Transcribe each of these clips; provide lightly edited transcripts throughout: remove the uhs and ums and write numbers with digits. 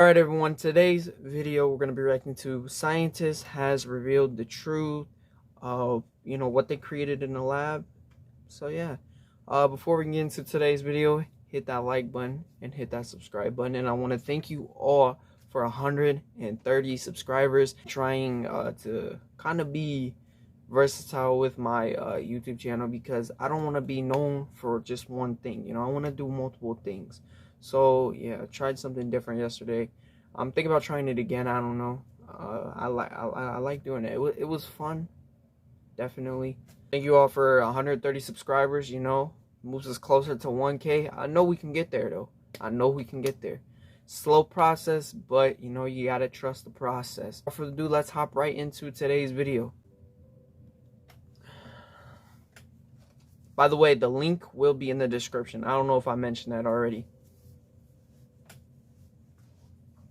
Alright everyone, today's video we're going to be reacting to scientists has revealed the truth of, what they created in the lab. So yeah, before we get into today's video, hit that like button and hit that subscribe button. And I want to thank you all for 130 subscribers. Trying to kind of be versatile with my YouTube channel because I don't want to be known for just one thing. I want to do multiple things. So yeah, I tried something different yesterday. I'm thinking about trying it again. I don't know. I like doing it. It was fun, definitely. Thank you all for 130 subscribers. Moves us closer to 1K. I know we can get there though. I know we can get there. Slow process, but you gotta trust the process. Without further ado, let's hop right into today's video. By the way, the link will be in the description. I don't know if I mentioned that already.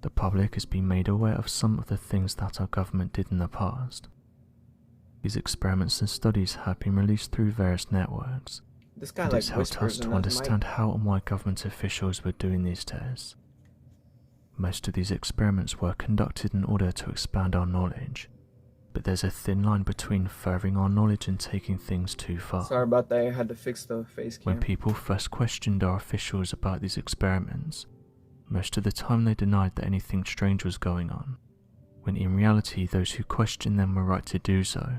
The public has been made aware of some of the things that our government did in the past. These experiments and studies have been released through various networks. This guy and like it's helped us to understand how and why government officials were doing these tests. Most of these experiments were conducted in order to expand our knowledge, but there's a thin line between furthering our knowledge and taking things too far. Sorry about that, I had to fix the face cam. When people first questioned our officials about these experiments, most of the time they denied that anything strange was going on, when in reality those who questioned them were right to do so.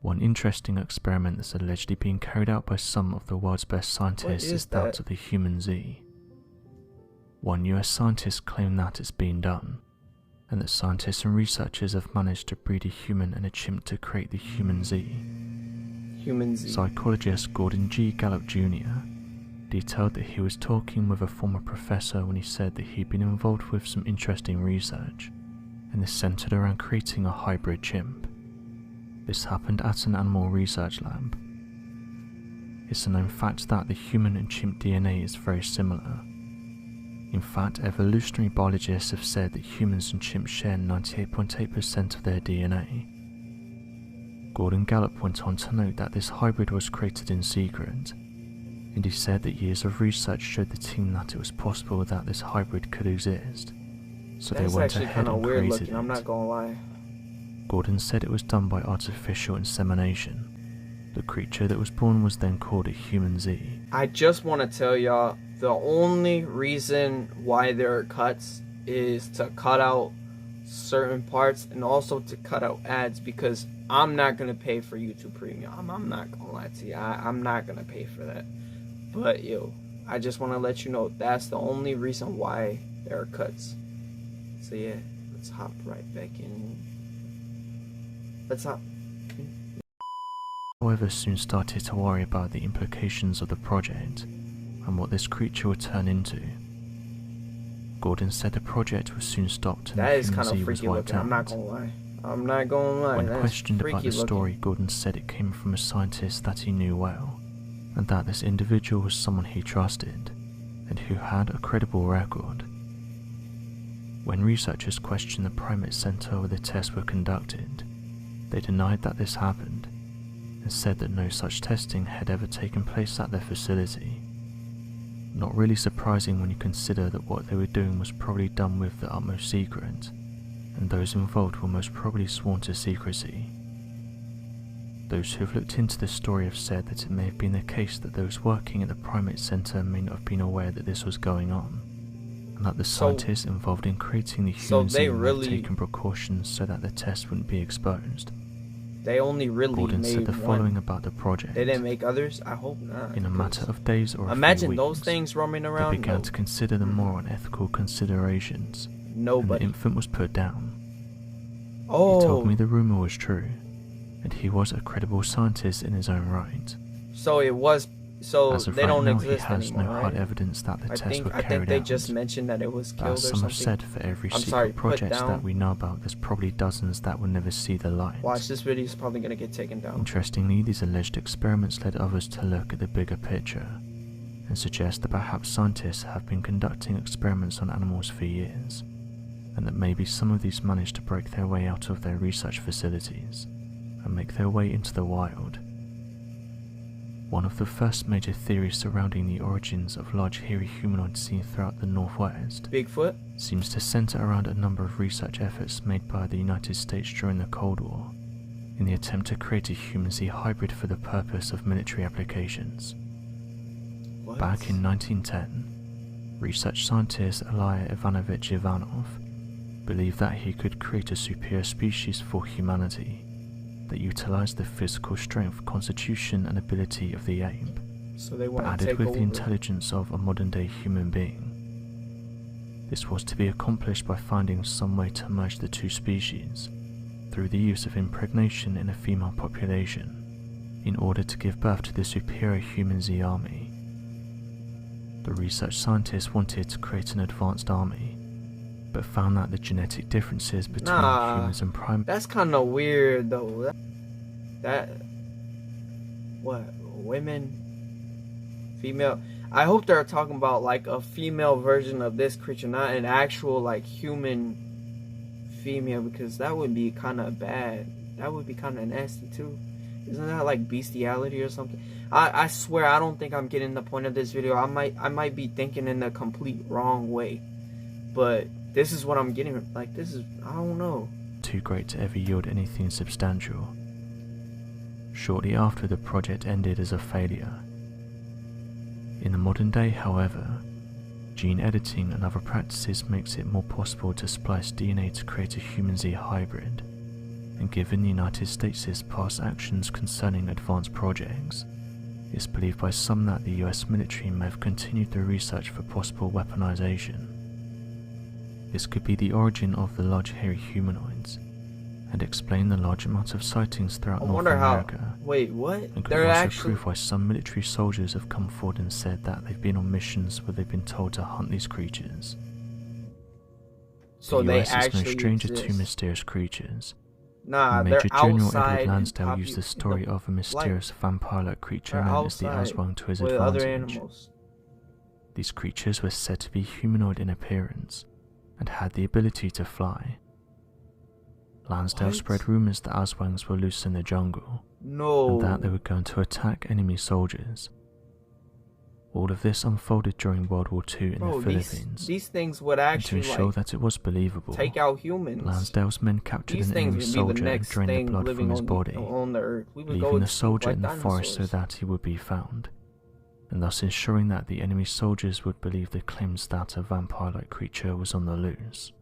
One interesting experiment that's allegedly being carried out by some of the world's best scientists is that of the human Z. One US scientist claimed that it's been done, and that scientists and researchers have managed to breed a human and a chimp to create the human Z. Psychologist Gordon G. Gallup Jr. detailed that he was talking with a former professor when he said that he'd been involved with some interesting research, and this centered around creating a hybrid chimp. This happened at an animal research lab. It's a known fact that the human and chimp DNA is very similar. In fact, evolutionary biologists have said that humans and chimps share 98.8% of their DNA. Gordon Gallup went on to note that this hybrid was created in secret, and he said that years of research showed the team that it was possible that this hybrid could exist, so they went ahead and created it. I'm not gonna lie. Gordon said it was done by artificial insemination. The creature that was born was then called a human Z. I just want to tell y'all, the only reason why there are cuts is to cut out certain parts and also to cut out ads, because I'm not gonna pay for YouTube Premium. I'm not gonna lie to you. I'm not gonna pay for that. But I just want to let you know that's the only reason why there are cuts. So yeah, let's hop right back in. Let's hop. However, soon started to worry about the implications of the project and what this creature would turn into. Gordon said the project was soon stopped and that the is human kind of Z was freaky wiped looking. out. I'm not gonna lie. When That's questioned about the story, looking. Gordon said it came from a scientist that he knew well, and that this individual was someone he trusted, and who had a credible record. When researchers questioned the primate center where the tests were conducted, they denied that this happened, and said that no such testing had ever taken place at their facility. Not really surprising when you consider that what they were doing was probably done with the utmost secret, and those involved were most probably sworn to secrecy. Those who have looked into this story have said that it may have been the case that those working at the primate center may not have been aware that this was going on, and that the scientists involved in creating the human Z had taken precautions so that the test wouldn't be exposed. They only really Gordon made said the one. following about the project. They didn't make others? I hope not. In a matter of days or a imagine few those weeks, things roaming around. they began to consider the more unethical considerations, and the infant was put down. He told me the rumor was true, and he was a credible scientist in his own right. So it was. So as of they right don't now, exist he has anymore, no hard evidence that the tests were carried out. I think they just mentioned that it was killed or As something. some have said, for every secret project that we know about, there's probably dozens that will never see the light. Watch, this video is probably gonna get taken down. Interestingly, these alleged experiments led others to look at the bigger picture and suggest that perhaps scientists have been conducting experiments on animals for years, and that maybe some of these managed to break their way out of their research facilities and make their way into the wild. One of the first major theories surrounding the origins of large hairy humanoids seen throughout the Northwest Bigfoot? seems to center around a number of research efforts made by the United States during the Cold War in the attempt to create a human-Z hybrid for the purpose of military applications. What? Back in 1910, research scientist Ilya Ivanovich Ivanov believed that he could create a superior species for humanity that utilized the physical strength, constitution, and ability of the ape, So they but want to added take with over. the intelligence of a modern-day human being. This was to be accomplished by finding some way to merge the two species through the use of impregnation in a female population in order to give birth to the superior human-Z army. The research scientists wanted to create an advanced army, but found that the genetic differences between humans and primates. That's kind of weird though. That what women, female. I hope they're talking about like a female version of this creature, not an actual like human female, because that would be kind of bad. That would be kind of nasty too. Isn't that like bestiality or something? I swear I don't think I'm getting the point of this video. I might be thinking in the complete wrong way, but this is what I'm getting. Like, this is, I don't know. Too great to ever yield anything substantial. Shortly after, the project ended as a failure. In the modern day, however, gene editing and other practices makes it more possible to splice DNA to create a human-Z hybrid, and given the United States' past actions concerning advanced projects, it's believed by some that the US military may have continued the research for possible weaponization. This could be the origin of the large hairy humanoids, and explain the large amount of sightings throughout North America. Wait, what? And could They're also actually prove why some military soldiers have come forward and said that they've been on missions where they've been told to hunt these creatures. so the they US is actually no stranger to exist. mysterious creatures. Nah, Major they're General outside. Edward Lansdale in used the story of a mysterious vampire-like creature they're known as the outside Aswang to his with other advantage. animals. These creatures were said to be humanoid in appearance and had the ability to fly. Lansdale What? spread rumors that Aswangs were loose in the jungle No. and that they were going to attack enemy soldiers. All of this unfolded during World War II in Bro, the Philippines, these things would and to actually ensure like that it was believable, take out humans. Lansdale's men captured These an things enemy would be the soldier and next drained the thing blood living from his on body, on the earth. We would go leaving the extinct soldier like in the forest so dinosaurs. that he would be found, and thus ensuring that the enemy soldiers would believe the claims that a vampire-like creature was on the loose.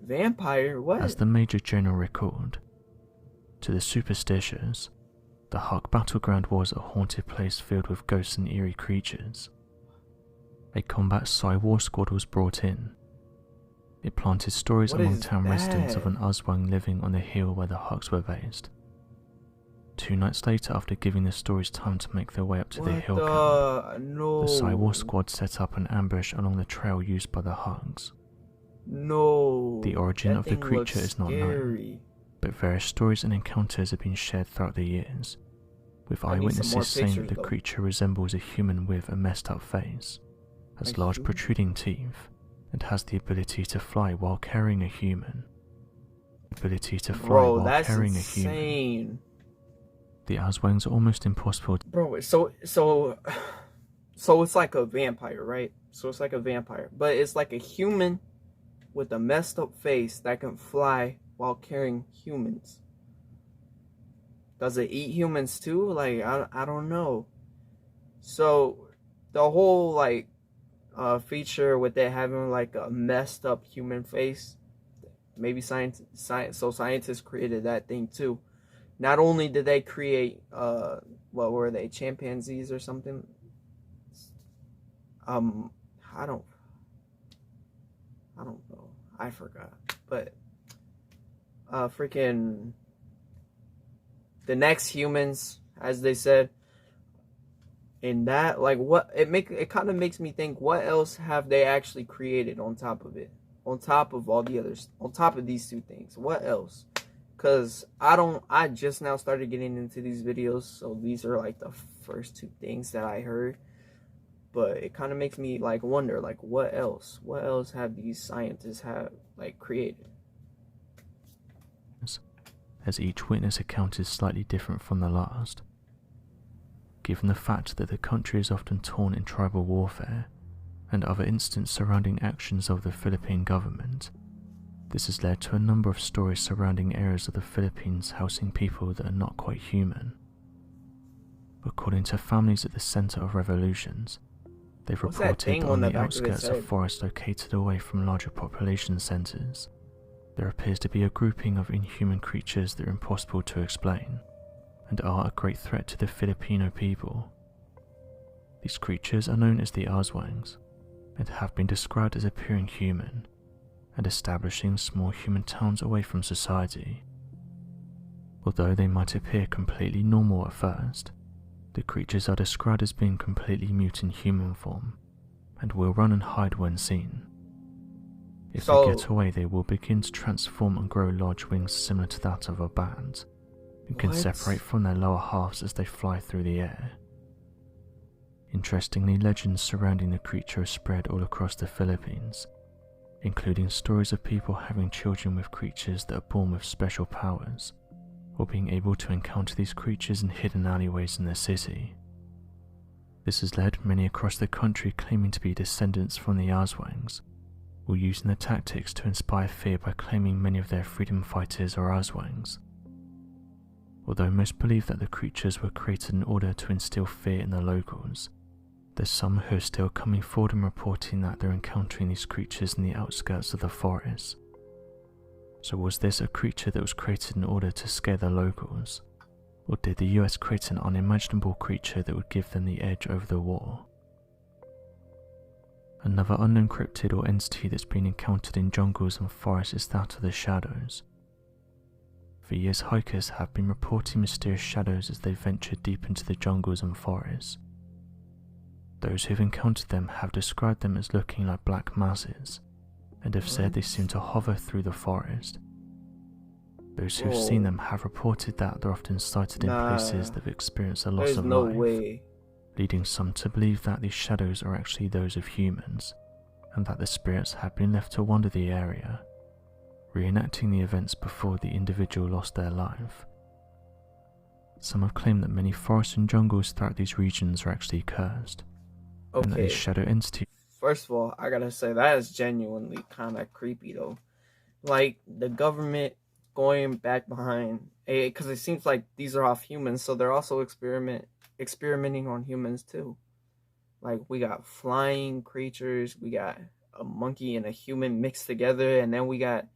Vampire? What? As the Major General recalled, to the superstitious, the Hawk battleground was a haunted place filled with ghosts and eerie creatures. A combat Psy War squad was brought in. It planted stories What among is town residents of that? an Aswang living on the hill where the Hawks were based. 2 nights later, after giving the stories time to make their way up to the hill camp, No. the Psy War squad set up an ambush along the trail used by the Hawks. No. The origin That of the thing creature looks is not known, scary. but various stories and encounters have been shared throughout the years, with I need some more eyewitnesses saying that pictures, the though. creature resembles a human with a messed up face, has A large human? protruding teeth, and has the ability to fly while carrying a human. Ability to fly Bro, while that's carrying a human. insane. The Aswangs are almost impossible to Bro, so it's like a vampire, right? So it's like a vampire, but it's like a human with a messed up face that can fly while carrying humans. Does it eat humans too? Like, I don't know. So the whole like feature with it having like a messed up human face, maybe scientists created that thing too. Not only did they create what were they, chimpanzees or something? I don't know. I forgot. But freaking the next humans, as they said. In that, like, what it kind of makes me think, what else have they actually created on top of it? On top of all the others, on top of these two things, what else? Because I just now started getting into these videos, so these are like the first two things that I heard. But it kind of makes me like wonder, like, what else have these scientists have like created? as each witness account is slightly different from the last. Given the fact that the country is often torn in tribal warfare and other incidents surrounding actions of the Philippine government, this has led to a number of stories surrounding areas of the Philippines housing people that are not quite human. According to families at the center of revolutions, they've What's that reported thing that on on the the back of his outskirts of head? forests located away from larger population centers, there appears to be a grouping of inhuman creatures that are impossible to explain and are a great threat to the Filipino people. These creatures are known as the Aswangs and have been described as appearing human and establishing small human towns away from society. Although they might appear completely normal at first, the creatures are described as being completely mute in human form and will run and hide when seen. If they get away, they will begin to transform and grow large wings similar to that of a bat, and can separate from their lower halves as they fly through the air. Interestingly, legends surrounding the creature are spread all across the Philippines, including stories of people having children with creatures that are born with special powers, or being able to encounter these creatures in hidden alleyways in the city. This has led many across the country claiming to be descendants from the Aswangs, or using the tactics to inspire fear by claiming many of their freedom fighters are Aswangs. Although most believe that the creatures were created in order to instill fear in the locals, there's some who are still coming forward and reporting that they're encountering these creatures in the outskirts of the forest. So was this a creature that was created in order to scare the locals, or did the US create an unimaginable creature that would give them the edge over the war? Another unknown cryptid or entity that's been encountered in jungles and forests is that of the shadows. For years, hikers have been reporting mysterious shadows as they venture deep into the jungles and forests. Those who've encountered them have described them as looking like black masses, and have said they seem to hover through the forest. Those who've seen them have reported that they're often sighted in places that have experienced a loss of life, leading some to believe that these shadows are actually those of humans, and that the spirits have been left to wander the area, reenacting the events before the individual lost their life. Some have claimed that many forests and jungles throughout these regions are actually cursed, and that these shadow entities... First of all, I gotta say, that is genuinely kind of creepy, though. Like, the government going back behind, because it seems like these are off humans, so they're also experimenting on humans, too. Like, we got flying creatures, we got a monkey and a human mixed together, and then we got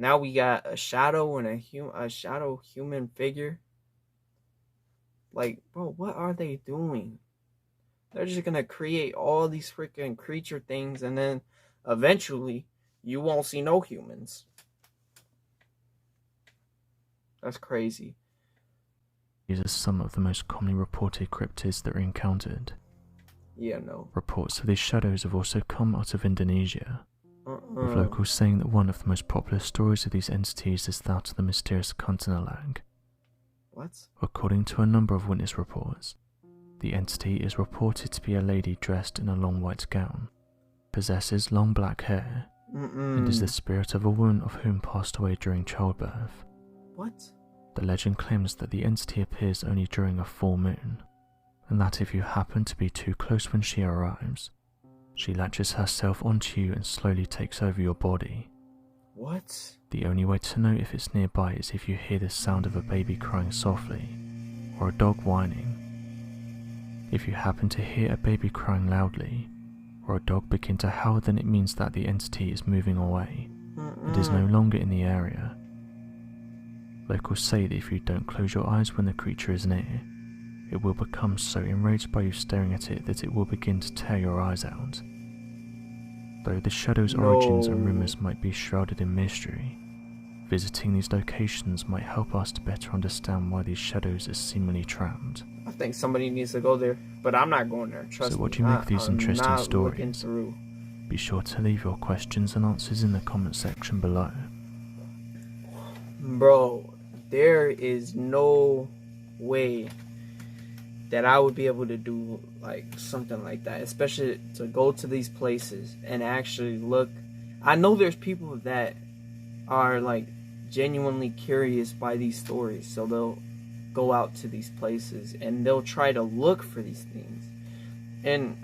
a shadow and a shadow human figure. Like, bro, what are they doing? They're just gonna create all these freaking creature things, and then eventually you won't see no humans. That's crazy. These are some of the most commonly reported cryptids that are encountered. Yeah, no. Reports of these shadows have also come out of Indonesia, with locals saying that one of the most popular stories of these entities is that of the mysterious Kuntilanak. What? According to a number of witness reports, the entity is reported to be a lady dressed in a long white gown, possesses long black hair, and is the spirit of a woman of whom passed away during childbirth. What? The legend claims that the entity appears only during a full moon, and that if you happen to be too close when she arrives, she latches herself onto you and slowly takes over your body. What? The only way to know if it's nearby is if you hear the sound of a baby crying softly, or a dog whining. If you happen to hear a baby crying loudly, or a dog begin to howl, then it means that the entity is moving away, and is no longer in the area. Locals say that if you don't close your eyes when the creature is near, it will become so enraged by you staring at it that it will begin to tear your eyes out. Though the shadow's origins and rumours might be shrouded in mystery, visiting these locations might help us to better understand why these shadows are seemingly trapped. I think somebody needs to go there, but I'm not going there, trust me. So what do you make of these interesting stories? Be sure to leave your questions and answers in the comment section below. Bro, there is no way that I would be able to do like something like that, especially to go to these places and actually look. I know there's people that are like genuinely curious by these stories, so go out to these places and they'll try to look for these things. And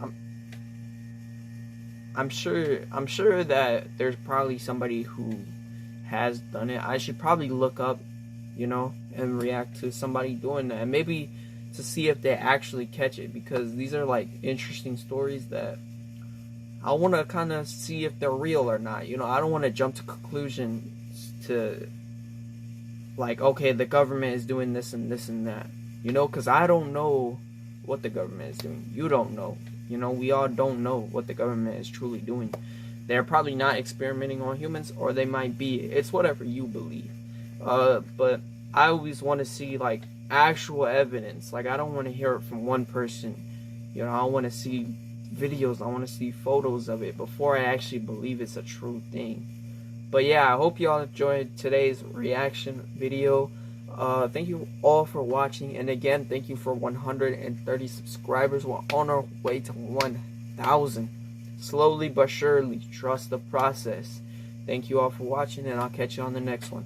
I'm sure that there's probably somebody who has done it. I should probably look up, and react to somebody doing that, and maybe to see if they actually catch it, because these are like interesting stories that I want to kind of see if they're real or not. I don't want to jump to conclusions to like, okay, the government is doing this and this and that, because I don't know what the government is doing. You don't know. We all don't know what the government is truly doing. They're probably not experimenting on humans, or they might be. It's whatever you believe. But I always want to see like actual evidence. Like, I don't want to hear it from one person. I want to see videos. I want to see photos of it before I actually believe it's a true thing. But yeah, I hope y'all enjoyed today's reaction video. Thank you all for watching, and again, thank you for 130 subscribers. We're on our way to 1,000. Slowly but surely, trust the process. Thank you all for watching, and I'll catch you on the next one.